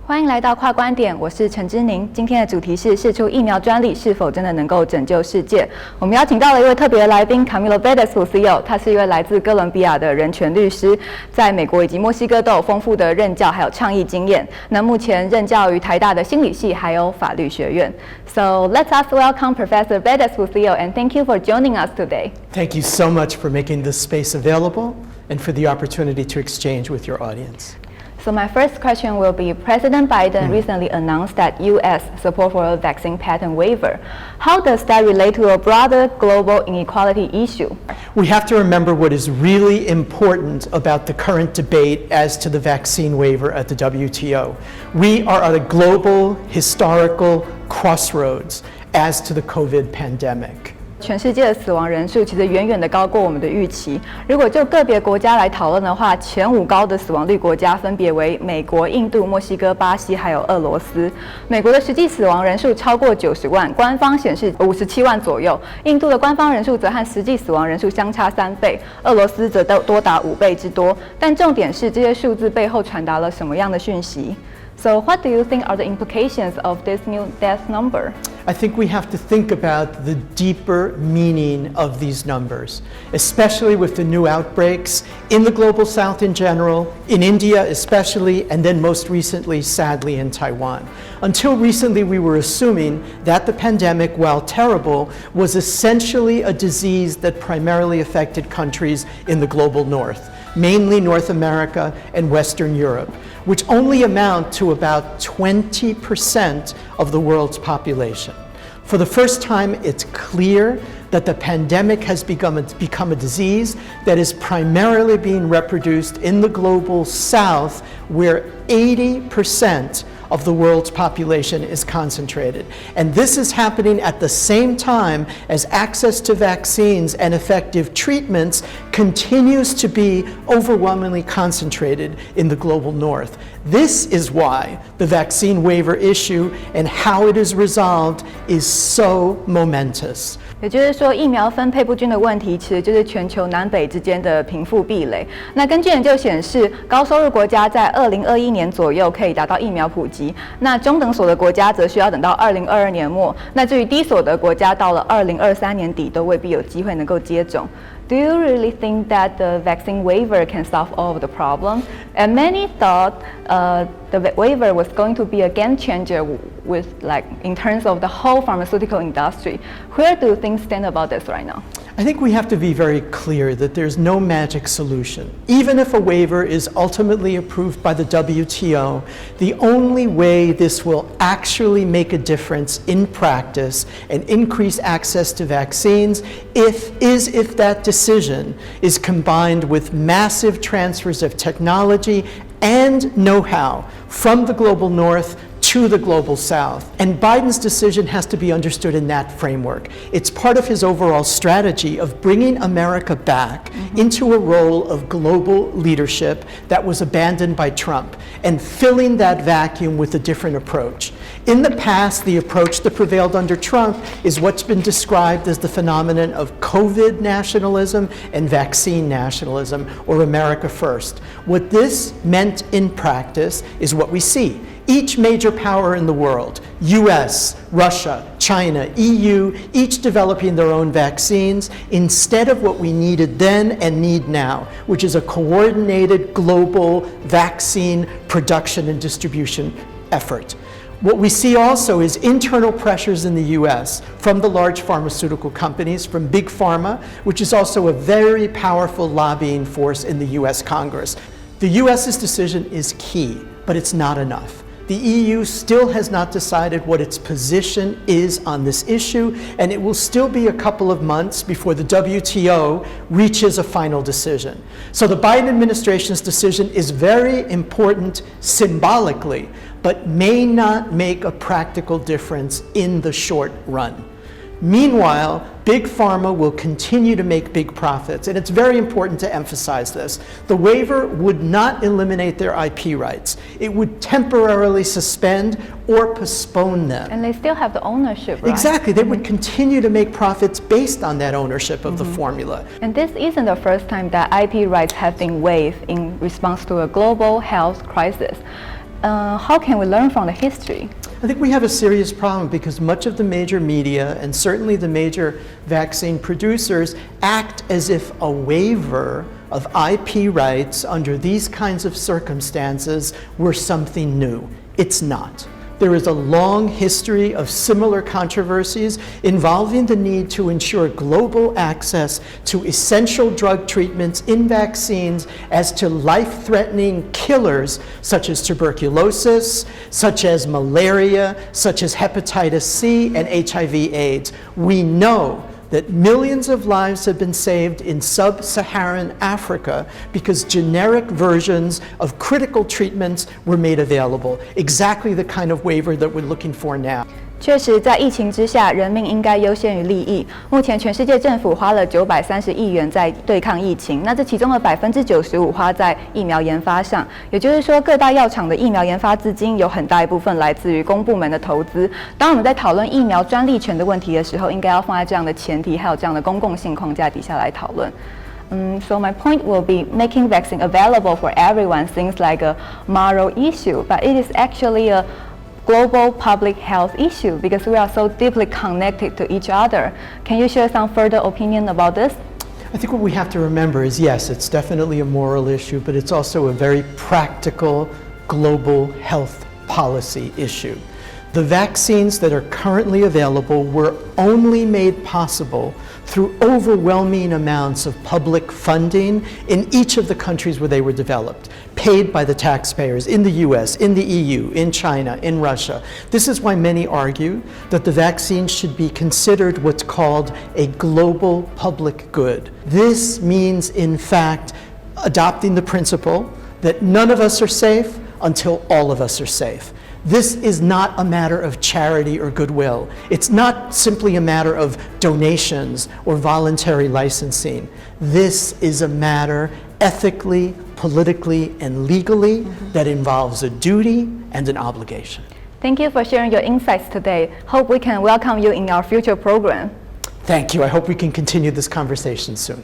欢迎来到跨观点，我是陈之宁。今天的主题是释出疫苗专利是否真的能够拯救世界？我们邀请到了一位特别的来宾 Camilo Bedeslucio， 他是一位来自哥伦比亚的人权律师，在美国以及墨西哥都有丰富的任教还有倡议经验。那目前任教于台大的心理系还有法律学院。So let's us welcome Professor Bedeslucio and thank you for joining us today. Thank you so much for making this space available and for the opportunity to exchange with your audience. So my first question will be, President Biden recently announced that U.S. support for a vaccine patent waiver. How does that relate to a broader global inequality issue? We have to remember what is really important about the current debate as to the vaccine waiver at the WTO. We are at a global historical crossroads as to the COVID pandemic. 全世界的死亡人数其实远远的高过我们的预期。如果就个别国家来讨论的话，前5高的死亡率国家分别为美国、印度、墨西哥、巴西还有俄罗斯。美国的实际死亡人数超过90万，官方显示57万左右。印度的官方人数则和实际死亡人数相差3倍，俄罗斯则多达5倍之多。但重点是这些数字背后传达了什么样的讯息？ So what do you think are the implications of this new death number? I think we have to think about the deeper meaning of these numbers, especially with the new outbreaks in the global south in general, in India especially, and then most recently, sadly, in Taiwan. Until recently, we were assuming that the pandemic, while terrible, was essentially a disease that primarily affected countries in the global north, mainly North America and Western Europe, which only amount to about 20% of the world's population. For the first time, it's clear that the pandemic has become a disease that is primarily being reproduced in the global south, where 80% of the world's population is concentrated. And this is happening at the same time as access to vaccines and effective treatments continues to be overwhelmingly concentrated in the global north. This is why the vaccine waiver issue and how it is resolved is so momentous. 也就是说，疫苗分配不均的问题，其实就是全球南北之间的贫富壁垒。那根据研究显示，高收入国家在2021年左右可以达到疫苗普及，那中等所得国家则需要等到2022年末。那至于低所得国家，到了2023年底都未必有机会能够接种。Do you really think that the vaccine waiver can solve all of the problems? And many thought the waiver was going to be a game changer with, like, in terms of the whole pharmaceutical industry. Where do things stand about this right now? I think we have to be very clear that there's no magic solution. Even if a waiver is ultimately approved by the WTO, the only way this will actually make a difference in practice and increase access to vaccines is if that decision is combined with massive transfers of technology and know-how from the global north to the global south. And Biden's decision has to be understood in that framework. It's part of his overall strategy of bringing America back into a role of global leadership that was abandoned by Trump and filling that vacuum with a different approach. In the past, the approach that prevailed under Trump is what's been described as the phenomenon of COVID nationalism and vaccine nationalism, or America first. What this meant in practice is what we see. Each major power in the world, US, Russia, China, EU, each developing their own vaccines instead of what we needed then and need now, which is a coordinated global vaccine production and distribution effort. What we see also is internal pressures in the US from the large pharmaceutical companies, from Big Pharma, which is also a very powerful lobbying force in the US Congress. The US's decision is key, but it's not enough. The EU still has not decided what its position is on this issue, and it will still be a couple of months before the WTO reaches a final decision. So the Biden administration's decision is very important symbolically, but may not make a practical difference in the short run. Meanwhile, Big Pharma will continue to make big profits, and it's very important to emphasize this. The waiver would not eliminate their IP rights. It would temporarily suspend or postpone them. And they still have the ownership, right? Exactly. They would continue to make profits based on that ownership of the formula. And this isn't the first time that IP rights have been waived in response to a global health crisis. how can we learn from the history? I think we have a serious problem because much of the major media and certainly the major vaccine producers act as if a waiver of IP rights under these kinds of circumstances were something new. It's not. There is a long history of similar controversies involving the need to ensure global access to essential drug treatments in vaccines as to life-threatening killers such as tuberculosis, such as malaria, such as hepatitis C and HIV/AIDS. We know that millions of lives have been saved in sub-Saharan Africa because generic versions of critical treatments were made available, exactly the kind of waiver that we're looking for now. 确实，在疫情之下，人命应该优先于利益。目前，全世界政府花了930亿元在对抗疫情，那这其中的95%花在疫苗研发上。也就是说，各大药厂的疫苗研发资金有很大一部分来自于公部门的投资。当我们在讨论疫苗专利权的问题的时候，应该要放在这样的前提，还有这样的公共性框架底下来讨论。So my point will be making vaccine available for everyone seems like a moral issue, but it is actually a global public health issue because we are so deeply connected to each other. Can you share some further opinion about this? I think what we have to remember is, yes, it's definitely a moral issue, but it's also a very practical global health policy issue. The vaccines that are currently available were only made possible through overwhelming amounts of public funding in each of the countries where they were developed, paid by the taxpayers in the US, in the EU, in China, in Russia. This is why many argue that the vaccine should be considered what's called a global public good. This means, in fact, adopting the principle that none of us are safe until all of us are safe. This is not a matter of charity or goodwill. It's not simply a matter of donations or voluntary licensing. This is a matter ethically, politically, and legally that involves a duty and an obligation. Thank you for sharing your insights today. Hope we can welcome you in our future program. Thank you. I hope we can continue this conversation soon.